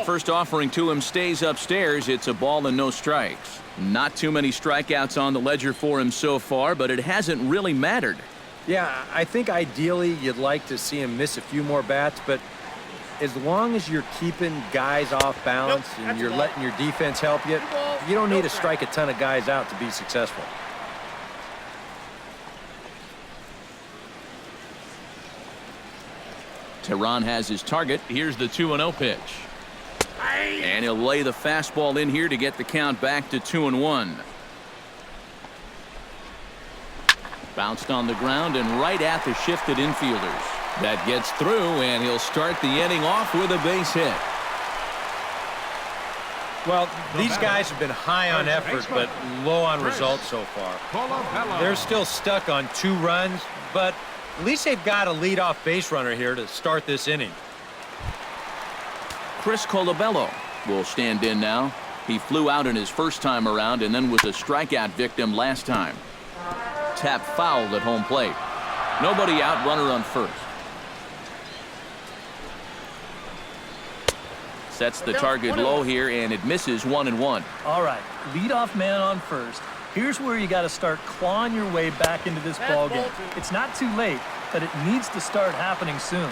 First offering to him stays upstairs. It's a ball and no strikes. Not too many strikeouts on the ledger for him so far, but it hasn't really mattered. Yeah, I think ideally you'd like to see him miss a few more bats, but as long as you're keeping guys off balance and you're letting your defense help you, you don't need to strike a ton of guys out to be successful. Tehran has his target. Here's the 2-0 pitch. And he'll lay the fastball in here to get the count back to 2-1. Bounced on the ground and right at the shifted infielders. That gets through, and he'll start the inning off with a base hit. Well, these guys have been high on effort, but low on results so far. They're still stuck on 2 runs, but at least they've got a leadoff base runner here to start this inning. Chris Colabello will stand in now. He flew out in his first time around and then was a strikeout victim last time. Tap fouled at home plate. Nobody out, runner on first. Sets the target low here, and it misses 1-1. All right, leadoff man on first. Here's where you got to start clawing your way back into this ball game. It's not too late, but it needs to start happening soon.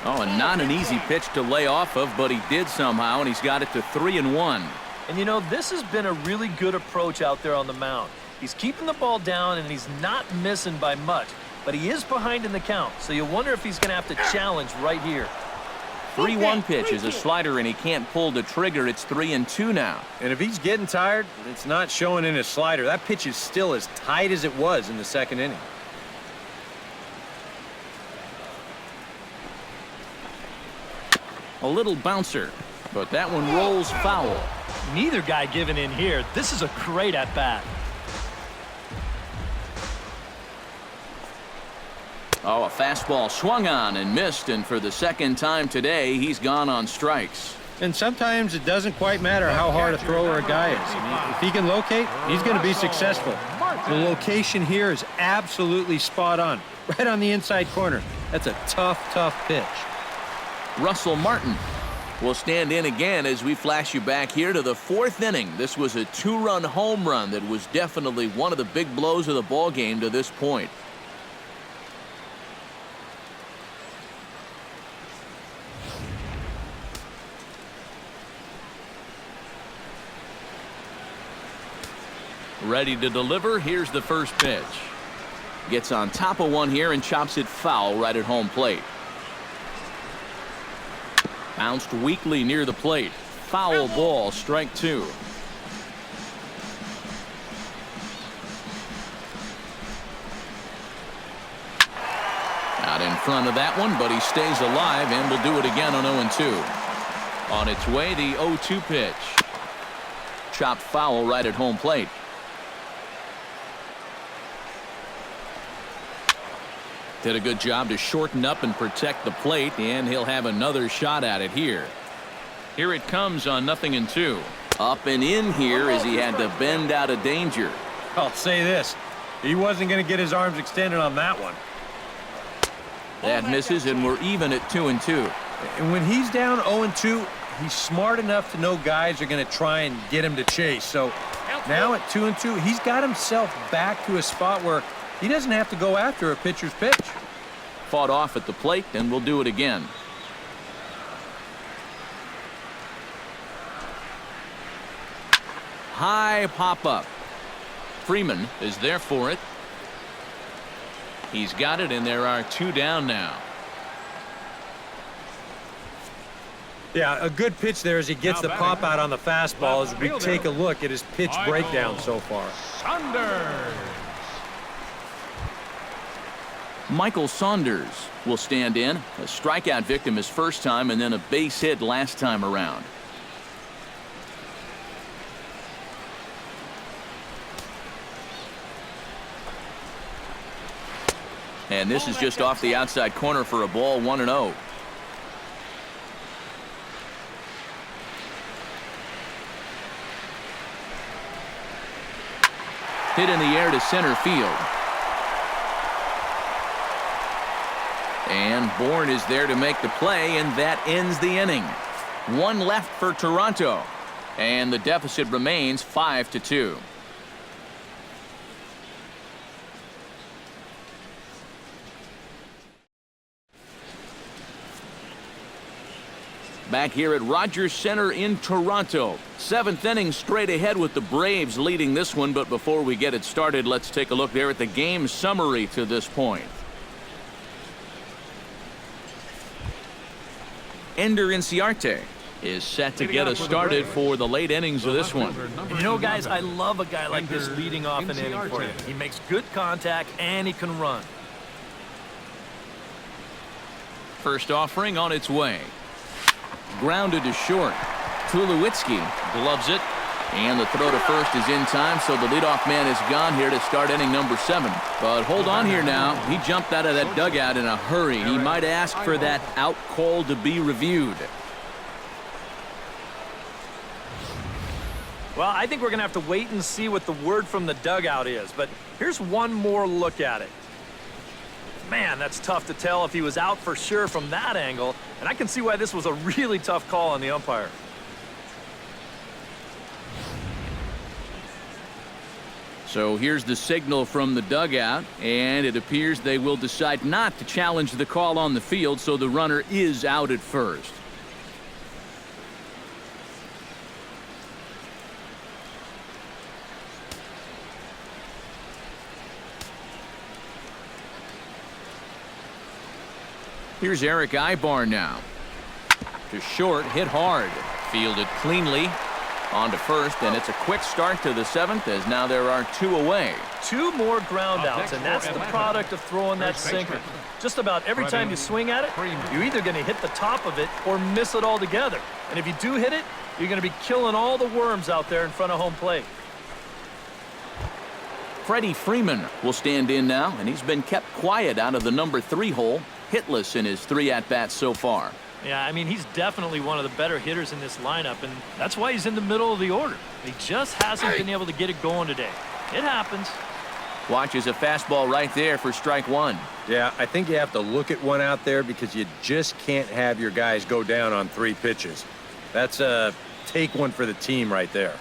Oh, and not an easy pitch to lay off of, but he did somehow, and he's got it to 3-1. And you know, this has been a really good approach out there on the mound. He's keeping the ball down, and he's not missing by much, but he is behind in the count, so you wonder if he's going to have to challenge right here. 3-1 pitch is a slider, and he can't pull the trigger. It's 3-2 now. And if he's getting tired, it's not showing in his slider. That pitch is still as tight as it was in the second inning. A little bouncer, but that one rolls foul. Neither guy giving in here. This is a great at-bat. Oh, a fastball swung on and missed, and for the second time today, he's gone on strikes. And sometimes it doesn't quite matter how hard a thrower a guy is. I mean, if he can locate, he's going to be successful. The location here is absolutely spot on, right on the inside corner. That's a tough, tough pitch. Russell Martin will stand in again as we flash you back here to the 4th inning. This was a 2-run home run that was definitely one of the big blows of the ball game to this point. Ready to deliver. Here's the first pitch. Gets on top of one here and chops it foul right at home plate. Bounced weakly near the plate. Foul ball, strike 2. Out in front of that one, but he stays alive and will do it again on 0-2. On its way, the 0-2 pitch. Chopped foul right at home plate. Did a good job to shorten up and protect the plate, and he'll have another shot at it here. Here it comes on 0-2. Up and in here as he had to bend out of danger. I'll say this. He wasn't going to get his arms extended on that one. That misses, and we're even at 2-2. And when he's down 0-2, he's smart enough to know guys are going to try and get him to chase. So now at 2-2, he's got himself back to a spot where he doesn't have to go after a pitcher's pitch. Fought off at the plate, and we'll do it again. High pop-up. Freeman is there for it. He's got it, and there are 2 down now. Yeah, a good pitch there as he gets the pop out on the fastball as we take a look at his pitch breakdown so far. Michael Saunders will stand in. A strikeout victim his first time, and then a base hit last time around. And this is just off the outside corner for a ball, 1-0. Hit in the air to center field. And Bourne is there to make the play, and that ends the inning. One left for Toronto, and the deficit remains 5-2. Back here at Rogers Center in Toronto. Seventh inning straight ahead with the Braves leading this one. But before we get it started, let's take a look there at the game summary to this point. Ender Inciarte is set to get us started for the late innings of this one. And you know, guys, I love a guy like this leading off an inning for you. He makes good contact and he can run. First offering on its way. Grounded to short. Tulowitzki gloves it. And the throw to first is in time, so the leadoff man is gone here to start inning number 7. But hold on here now. He jumped out of that dugout in a hurry. He might ask for that out call to be reviewed. Well, I think we're going to have to wait and see what the word from the dugout is. But here's one more look at it. Man, that's tough to tell if he was out for sure from that angle. And I can see why this was a really tough call on the umpire. So here's the signal from the dugout, and it appears they will decide not to challenge the call on the field, so the runner is out at first. Here's Eric Ibar now. To short, hit hard. Fielded cleanly. On to first, and it's a quick start to the 7th, as now there are 2 away. 2 more ground outs, and that's the product of throwing that sinker. Just about every time you swing at it, you're either going to hit the top of it or miss it altogether. And if you do hit it, you're going to be killing all the worms out there in front of home plate. Freddie Freeman will stand in now, and he's been kept quiet out of the number 3 hole, hitless in his 3 at-bats so far. Yeah, I mean, he's definitely one of the better hitters in this lineup, and that's why he's in the middle of the order. He just hasn't been able to get it going today. It happens. Watches a fastball right there for strike 1. Yeah, I think you have to look at one out there because you just can't have your guys go down on 3 pitches. That's a take one for the team right there.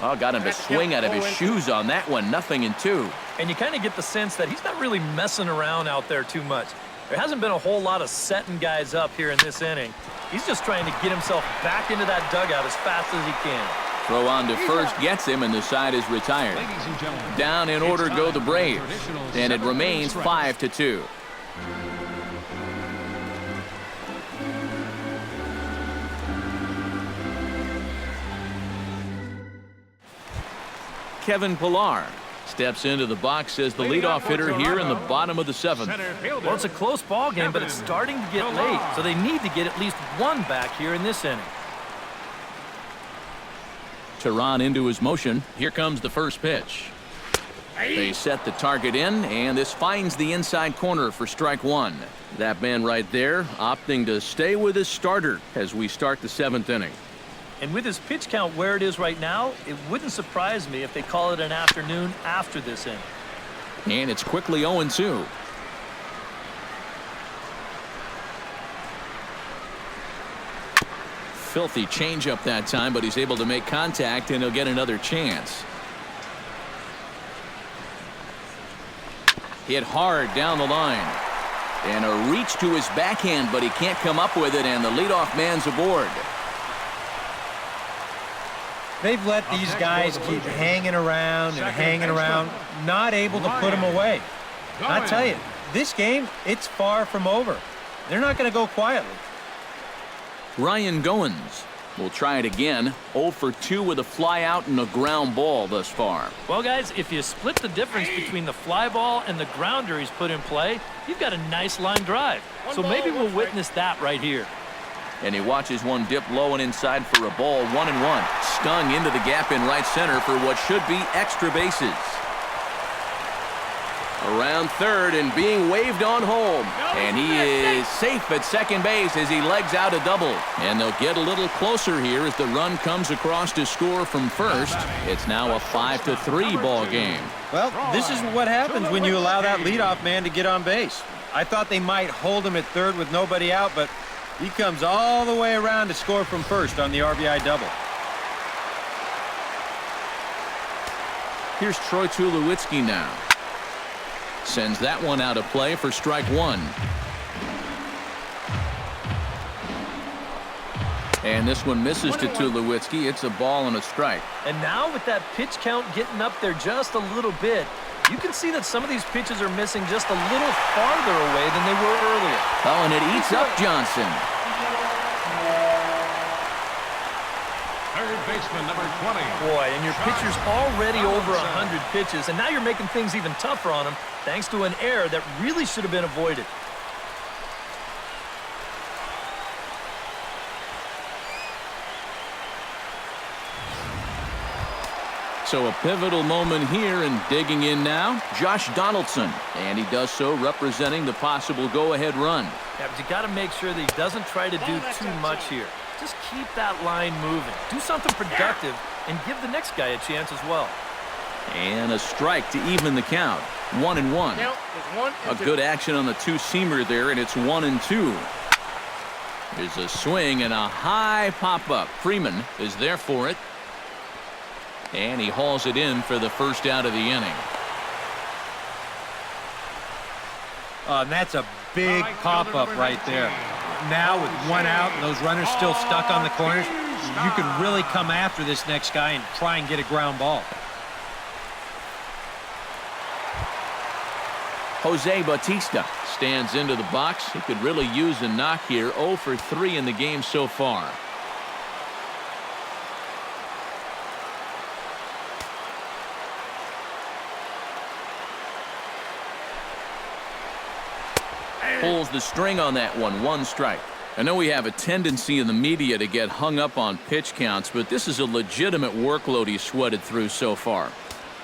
Oh, got him to swing out of his shoes on that one. 0-2. And you kind of get the sense that he's not really messing around out there too much. There hasn't been a whole lot of setting guys up here in this inning. He's just trying to get himself back into that dugout as fast as he can. Throw on to first gets him, and the side is retired. Down in order go the Braves, and it remains 5-2. Kevin Pillar steps into the box as the leadoff hitter here in the bottom of the 7th. Well, it's a close ball game, but it's starting to get late, so they need to get at least one back here in this inning. Tehran into his motion. Here comes the first pitch. They set the target in, and this finds the inside corner for strike 1. That man right there opting to stay with his starter as we start the 7th inning. And with his pitch count where it is right now, it wouldn't surprise me if they call it an afternoon after this inning. And it's quickly 0-2. Filthy changeup that time, but he's able to make contact, and he'll get another chance. Hit hard down the line. And a reach to his backhand, but he can't come up with it, and the leadoff man's aboard. They've let these guys keep hanging around and hanging around, not able to put them away. I tell you, this game, it's far from over. They're not going to go quietly. Ryan Goins will try it again. 0 for 2 with a fly out and a ground ball thus far. Well, guys, if you split the difference between the fly ball and the grounder he's put in play, you've got a nice line drive. So maybe we'll witness that right here. And he watches one dip low and inside for a ball. 1-1. Stung into the gap in right center for what should be extra bases. Around third and being waved on home. And he is safe at second base as he legs out a double. And they'll get a little closer here as the run comes across to score from first. It's now a 5-3 ball game. Well, this is what happens when you allow that leadoff man to get on base. I thought they might hold him at third with nobody out, but he comes all the way around to score from first on the RBI double. Here's Troy Tulowitzki now. Sends that one out of play for strike one. And this one misses to Tulowitzki. It's a ball and a strike. And now with that pitch count getting up there just a little bit, you can see that some of these pitches are missing just a little farther away than they were earlier. Oh, and it eats up Johnson. Third baseman, number 20. Boy, and your pitcher's already over 100 pitches, and now you're making things even tougher on him thanks to an error that really should have been avoided. So a pivotal moment here, and digging in now, Josh Donaldson. And he does so representing the possible go-ahead run. Yeah, but you got to make sure that he doesn't try to do too much here. Just keep that line moving. Do something productive and give the next guy a chance as well. And a strike to even the count. 1-1. A good action on the two-seamer there, and it's 1-2. There's a swing and a high pop-up. Freeman is there for it. And he hauls it in for the first out of the inning. And that's a big pop-up right there. Now with one out and those runners still stuck on the corners, you can really come after this next guy and try and get a ground ball. Jose Bautista stands into the box. He could really use a knock here. 0 for 3 in the game so far. Pulls the string on that one. 1 strike. I know we have a tendency in the media to get hung up on pitch counts, but this is a legitimate workload he's sweated through so far.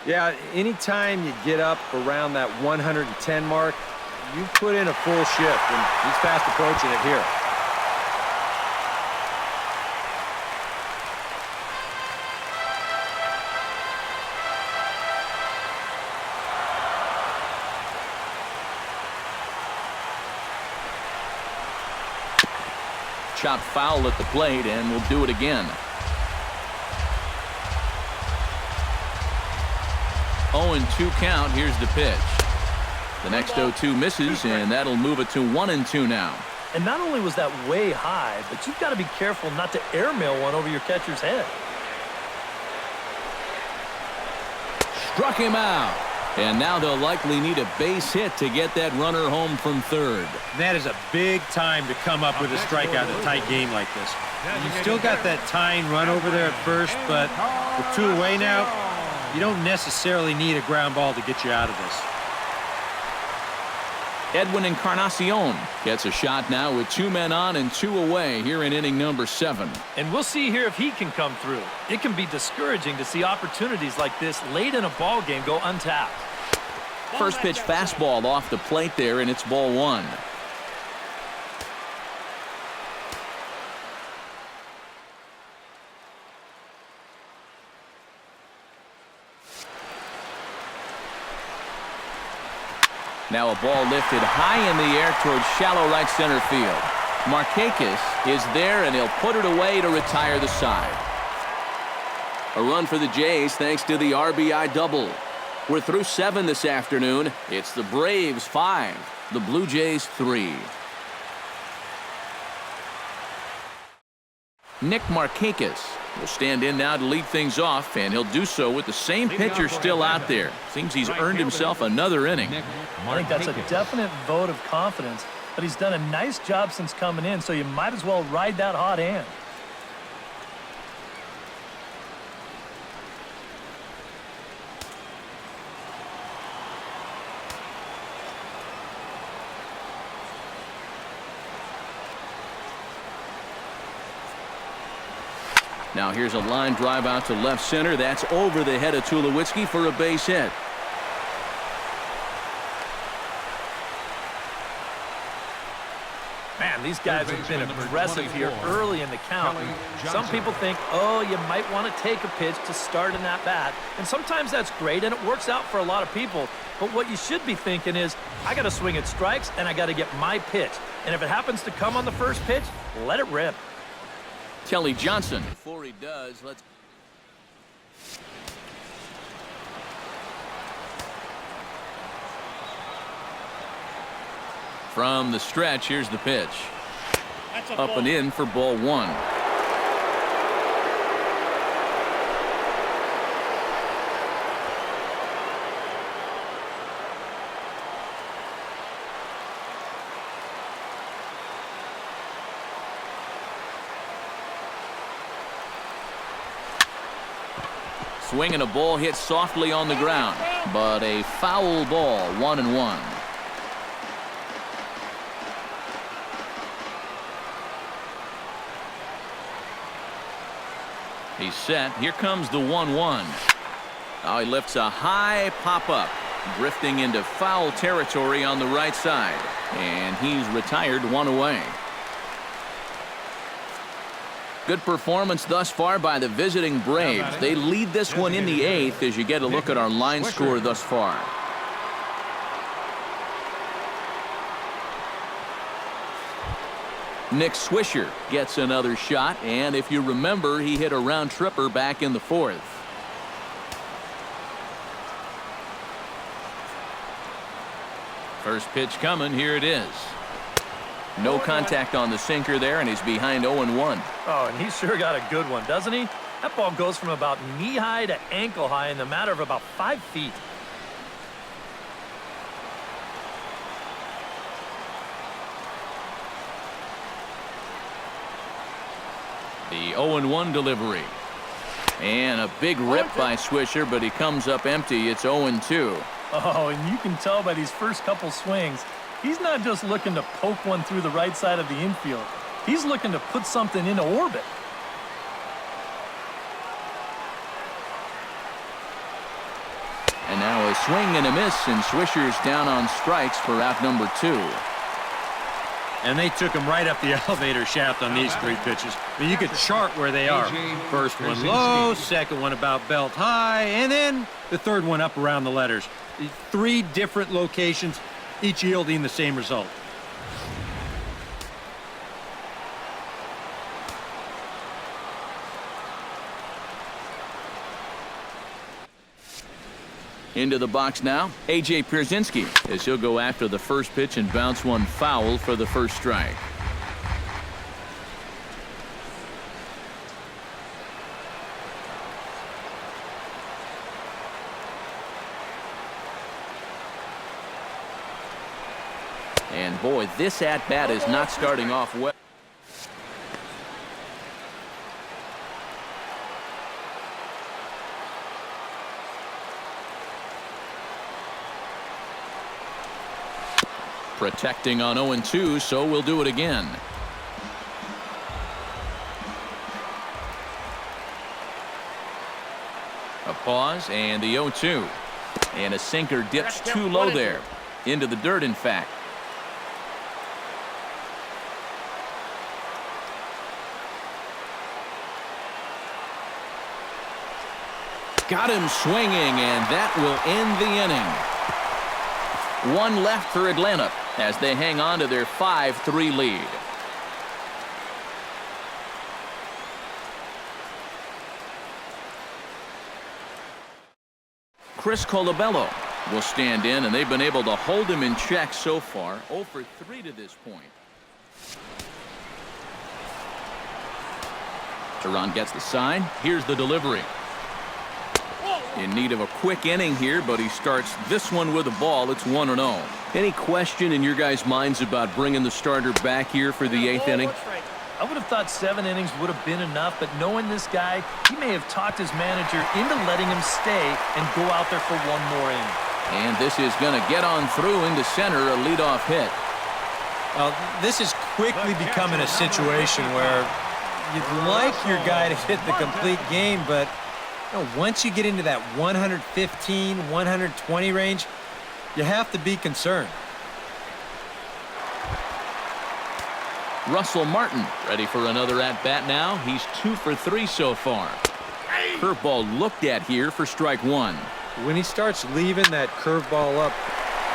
Yeah, anytime you get up around that 110 mark, you put in a full shift, and he's fast approaching it here. Chopped foul at the plate, and we'll do it again. 0-2 count. Here's the pitch. The next 0-2 misses, and that'll move it to 1-2 now. And not only was that way high, but you've got to be careful not to airmail one over your catcher's head. Struck him out. And now they'll likely need a base hit to get that runner home from third. That is a big time to come up with a strikeout in a tight game like this. You still got that tying run over there at first, but with 2 away now, you don't necessarily need a ground ball to get you out of this. Edwin Encarnacion gets a shot now with 2 men on and 2 away here in inning number 7. And we'll see here if he can come through. It can be discouraging to see opportunities like this late in a ball game go untapped. First pitch fastball off the plate there, and it's ball 1. Now a ball lifted high in the air towards shallow right center field. Markakis is there, and he'll put it away to retire the side. A run for the Jays thanks to the RBI double. We're through 7 this afternoon. It's the Braves 5, the Blue Jays 3. Nick Markakis will stand in now to lead things off, and he'll do so with the same pitcher still out there. Seems he's earned himself another inning. I think that's a definite vote of confidence, but he's done a nice job since coming in, so you might as well ride that hot hand. Now here's a line drive out to left center. That's over the head of Tulowitzki for a base hit. And these guys have been aggressive here early in the count. Some people think, oh, you might want to take a pitch to start an at-bat. And sometimes that's great, and it works out for a lot of people. But what you should be thinking is, I got to swing at strikes, and I got to get my pitch. And if it happens to come on the first pitch, let it rip. Kelly Johnson. Before he does, let's... From the stretch, here's the pitch. Up and in for ball one. Swinging a ball hit softly on the ground, but a foul ball, 1-1. He's set. Here comes the 1-1. Now he lifts a high pop-up, drifting into foul territory on the right side. And he's retired, one away. Good performance thus far by the visiting Braves. They lead this one in the 8th as you get a look at our line score thus far. Nick Swisher gets another shot, and if you remember, he hit a round tripper back in the 4th. First pitch coming, here it is. No contact on the sinker there, and he's behind 0-1. Oh, and he sure got a good one, doesn't he? That ball goes from about knee-high to ankle-high in the matter of about 5 feet. The 0-1 delivery. And a big rip by Swisher, but he comes up empty. It's 0-2. Oh, and you can tell by these first couple swings, he's not just looking to poke one through the right side of the infield. He's looking to put something into orbit. And now a swing and a miss, and Swisher's down on strikes for out number 2. And they took him right up the elevator shaft on these 3 pitches. But you could chart where they are. First one low, second one about belt high, and then the third one up around the letters. 3 different locations, each yielding the same result. Into the box now, A.J. Pierzynski, as he'll go after the first pitch and bounce one foul for the first strike. And boy, this at-bat is not starting off well. Protecting on 0-2, so we'll do it again. A pause and the 0-2. And a sinker dips too low there. Into the dirt, in fact. Got him swinging, and that will end the inning. One left for Atlanta as they hang on to their 5-3 lead. Chris Colabello will stand in, and they've been able to hold him in check so far. 0 for 3 to this point. Teron gets the sign. Here's the delivery. In need of a quick inning here, but he starts this one with a ball. It's 1-0. Any question in your guys' minds about bringing the starter back here for the 8th inning? I would have thought 7 innings would have been enough, but knowing this guy, he may have talked his manager into letting him stay and go out there for one more inning. And this is going to get on through into center, a leadoff hit. This is quickly becoming a situation where you'd like your guy to hit the complete game, but once you get into that 115, 120 range, you have to be concerned. Russell Martin ready for another at-bat now. He's 2 for 3 so far. Curveball looked at here for strike 1. When he starts leaving that curveball up,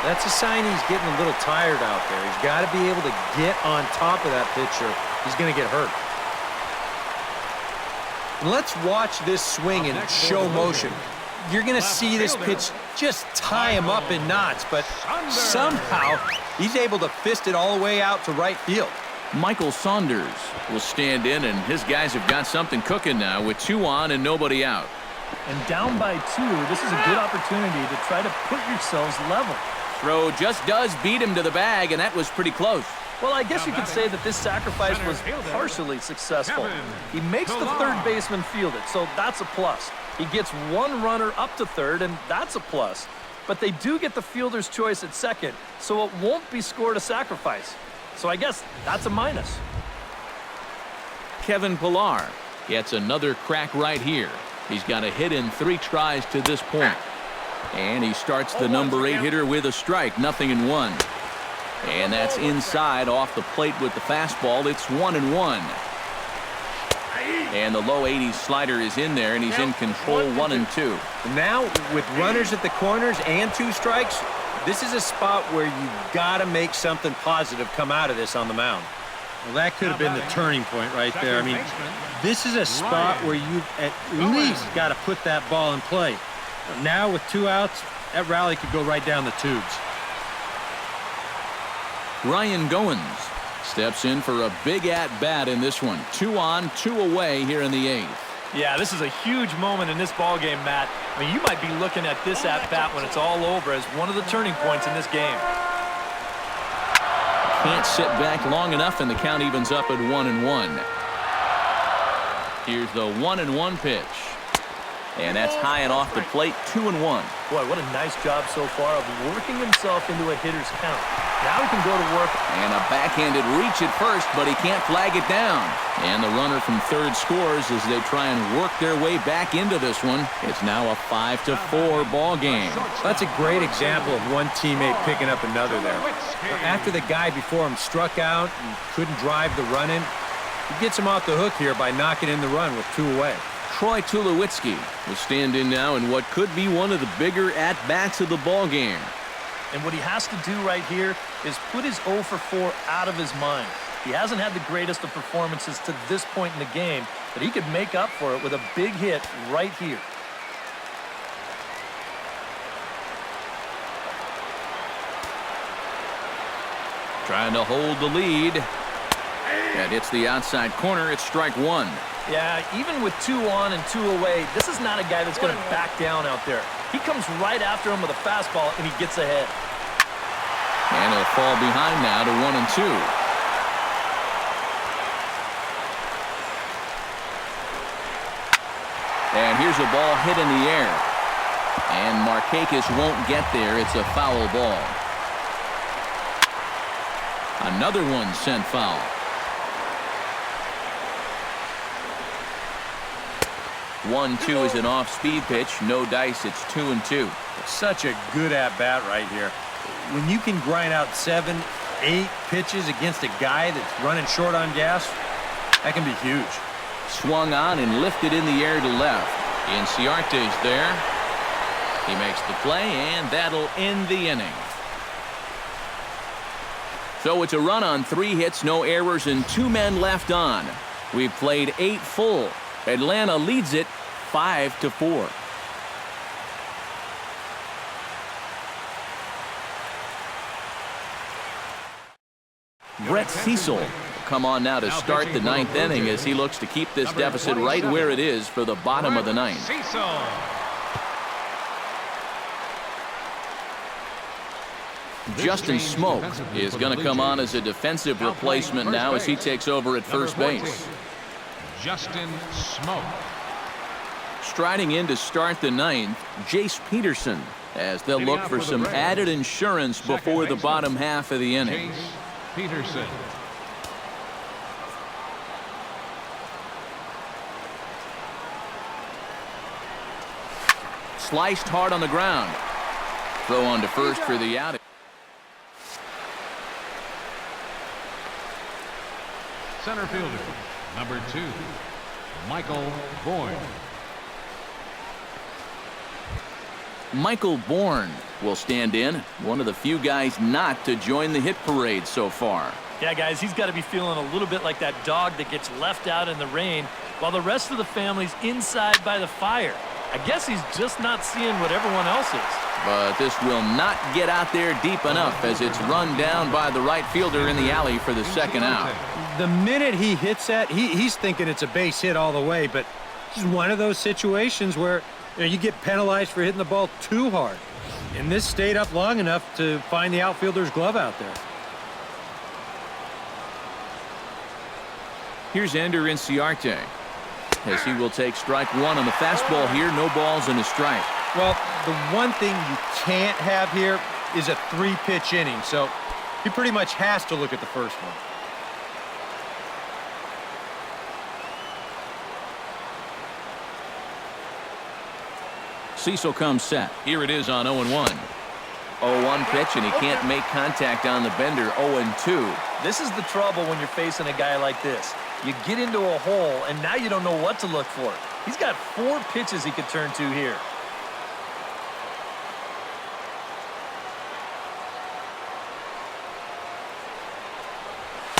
that's a sign he's getting a little tired out there. He's got to be able to get on top of that pitcher. He's going to get hurt. And let's watch this swing in show motion. You're going to see this pitch just tie him up in knots, but somehow he's able to fist it all the way out to right field. Michael Saunders will stand in, and his guys have got something cooking now with 2 on and nobody out. And down by 2, this is a good opportunity to try to put yourselves level. Throw just does beat him to the bag, and that was pretty close. Well, I guess you could say that this sacrifice was partially successful. He makes the third baseman field it, so that's a plus. He gets 1 runner up to third, and that's a plus. But they do get the fielder's choice at second, so it won't be scored a sacrifice. So I guess that's a minus. Kevin Pillar gets another crack right here. He's got a hit in 3 tries to this point. And he starts the number 8 hitter with a strike, 0-1. And that's inside off the plate with the fastball. It's 1-1. And the low 80s slider is in there, and he's in control, 1-2. Now, with runners at the corners and 2 strikes, this is a spot where you've got to make something positive come out of this on the mound. Well, that could have been the turning point right there. I mean, this is a spot where you've at least got to put that ball in play. Now, with 2 outs, that rally could go right down the tubes. Ryan Goins steps in for a big at-bat in this one. 2 on, 2 away here in the 8th. Yeah, this is a huge moment in this ball game, Matt. I mean, you might be looking at this at-bat when it's all over as one of the turning points in this game. Can't sit back long enough, and the count evens up at 1-1. Here's the 1-1 pitch. And that's high and off the plate, 2-1. Boy, what a nice job so far of working himself into a hitter's count. Now he can go to work. And a backhanded reach at first, but he can't flag it down. And the runner from third scores as they try and work their way back into this one. It's now a 5-4 ball game. That's a great example of one teammate picking up another there. After the guy before him struck out and couldn't drive the run in, he gets him off the hook here by knocking in the run with 2 away. Troy Tulowitzki will stand in now in what could be one of the bigger at-bats of the ball game. And what he has to do right here is put his 0 for 4 out of his mind. He hasn't had the greatest of performances to this point in the game, but he could make up for it with a big hit right here. Trying to hold the lead. That hits the outside corner. It's strike 1. Yeah, even with 2 on and 2 away, this is not a guy that's going to back down out there. He comes right after him with a fastball, and he gets ahead. And he'll fall behind now to 1-2. And here's a ball hit in the air. And Markakis won't get there. It's a foul ball. Another one sent foul. 1-2 is an off-speed pitch. No dice. It's 2-2. Such a good at-bat right here. When you can grind out 7, 8 pitches against a guy that's running short on gas, that can be huge. Swung on and lifted in the air to left. Inciarte's there. He makes the play, and that'll end the inning. So it's a run on 3 hits, no errors, and 2 men left on. We've played 8 full. Atlanta leads it 5-4. Brett Cecil will come on now to start the 9th inning as he looks to keep this deficit right where it is for the bottom of the 9th. Justin Smoke is going to come on as a defensive replacement now as he takes over at first base. Justin Smoke. Striding in to start the 9th, Jace Peterson, as they'll look for some added insurance before the bottom half of the inning. Jace Peterson. Sliced hard on the ground. Throw on to first for the out. center fielder, number 2, Michael Bourne. Michael Bourne will stand in, one of the few guys not to join the hit parade so far. Yeah, guys, he's got to be feeling a little bit like that dog that gets left out in the rain while the rest of the family's inside by the fire. I guess he's just not seeing what everyone else is. But this will not get out there deep enough as it's run down by the right fielder in the alley for the second out. The minute he hits that, he's thinking it's a base hit all the way, but it's one of those situations where you get penalized for hitting the ball too hard. And this stayed up long enough to find the outfielder's glove out there. Here's Ender Inciarte, as he will take strike one on the fastball here. No balls and a strike. Well, the one thing you can't have here is a 3-pitch inning, so he pretty much has to look at the first one. Cecil comes set. Here it is on 0-1. 0-1 pitch, and he can't make contact on the bender. 0-2. This is the trouble when you're facing a guy like this. You get into a hole, and now you don't know what to look for. He's got 4 pitches he could turn to here.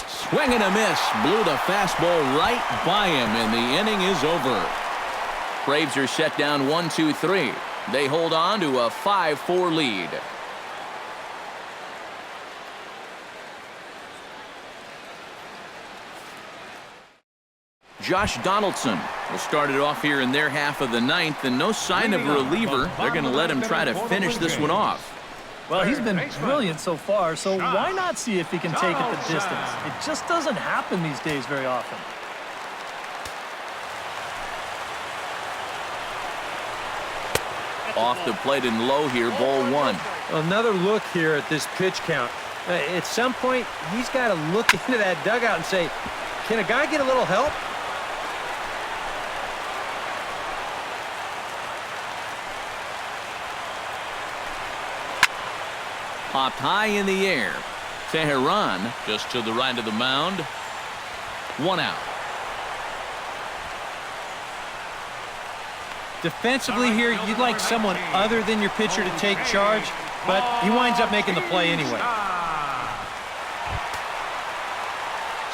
Swing and a miss. Blew the fastball right by him, and the inning is over. Braves are set down 1-2-3. They hold on to a 5-4 lead. Josh Donaldson will start it off here in their half of the ninth, and no sign of a reliever. They're going to let him try to finish this one off. Well, he's been brilliant so far, so why not see if he can take it the distance? It just doesn't happen these days very often. Off the plate and low here, ball 1. Another look here at this pitch count. At some point, he's got to look into that dugout and say, can a guy get a little help? Popped high in the air. Teheran just to the right of the mound. 1 out. Defensively here, you'd like someone other than your pitcher to take charge, but he winds up making the play anyway.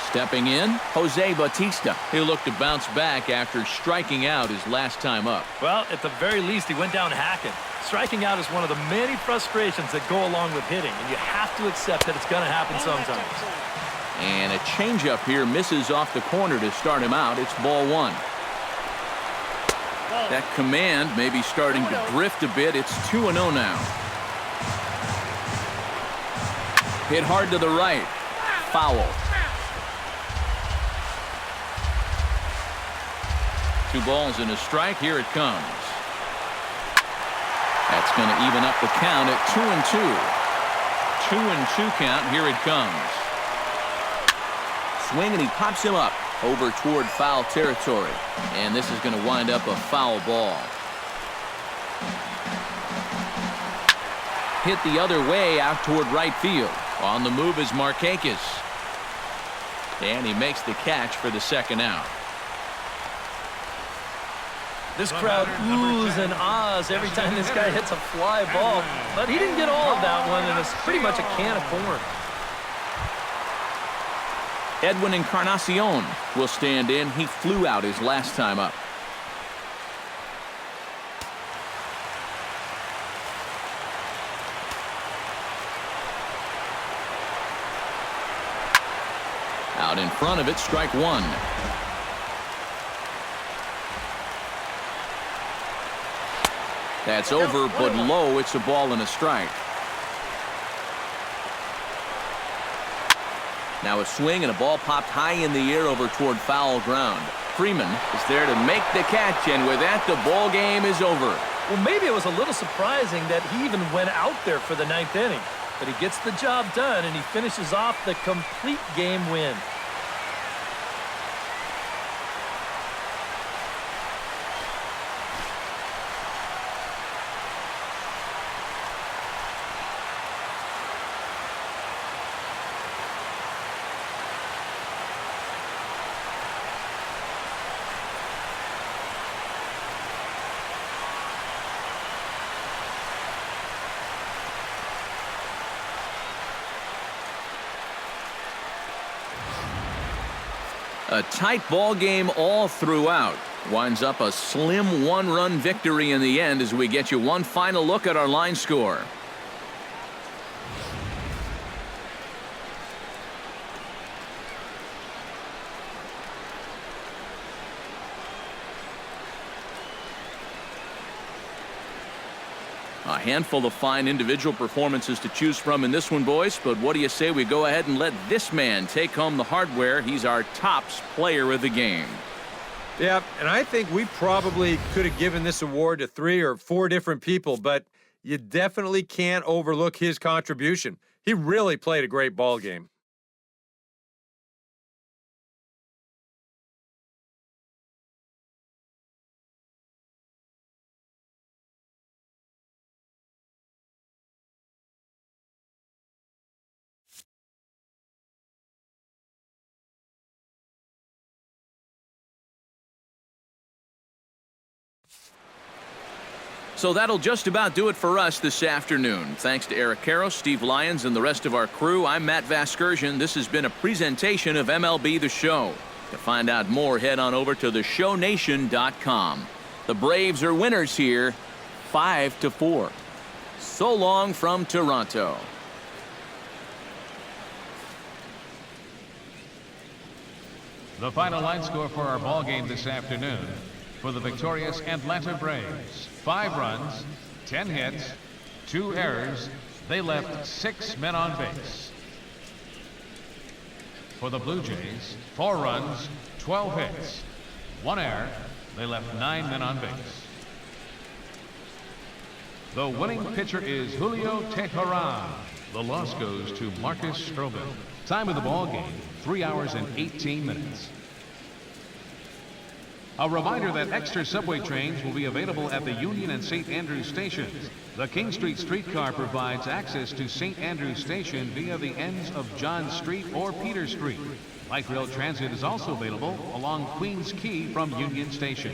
Stepping in, Jose Bautista. He'll look to bounce back after striking out his last time up. Well, at the very least, he went down hacking. Striking out is one of the many frustrations that go along with hitting, and you have to accept that it's going to happen sometimes. And a changeup here misses off the corner to start him out. It's ball 1. That command may be starting to drift a bit. It's 2-0 now. Hit hard to the right. Foul. 2 balls and a strike. Here it comes. That's going to even up the count at 2-2. 2-2 count. Here it comes. Swing, and he pops him up over toward foul territory. And this is going to wind up a foul ball. Hit the other way out toward right field. On the move is Markakis. And he makes the catch for the second out. This crowd oohs and ahs every time this guy hits a fly ball. But he didn't get all of that one, and it's pretty much a can of corn. Edwin Encarnacion will stand in. He flew out his last time up. Out in front of it, strike 1. That's over, but low. It's a ball and a strike. Now a swing, and a ball popped high in the air over toward foul ground. Freeman is there to make the catch, and with that, the ball game is over. Well, maybe it was a little surprising that he even went out there for the 9th inning. But he gets the job done, and he finishes off the complete game win. A tight ball game all throughout. Winds up a slim one-run victory in the end as we get you one final look at our line score. A handful of fine individual performances to choose from in this one, boys, but what do you say we go ahead and let this man take home the hardware? He's our tops player of the game. Yeah, and I think we probably could have given this award to 3 or 4 different people, but you definitely can't overlook his contribution. He really played a great ball game. So that'll just about do it for us this afternoon. Thanks to Eric Karros, Steve Lyons, and the rest of our crew. I'm Matt Vasgersian. This has been a presentation of MLB The Show. To find out more, head on over to theshownation.com. The Braves are winners here, 5-4. So long from Toronto. The final line score for our ball game this afternoon. For the victorious Atlanta Braves, 5 runs, 10 hits, 2 errors. They left 6 men on base. For the Blue Jays, 4 runs, 12 hits, 1 error. They left 9 men on base. The winning pitcher is Julio Teheran. The loss goes to Marcus Stroman. Time of the ball game, 3 hours and 18 minutes. A reminder that extra subway trains will be available at the Union and St. Andrews stations. The King Street streetcar provides access to St. Andrews Station via the ends of John Street or Peter Street. Light rail transit is also available along Queens Quay from Union Station.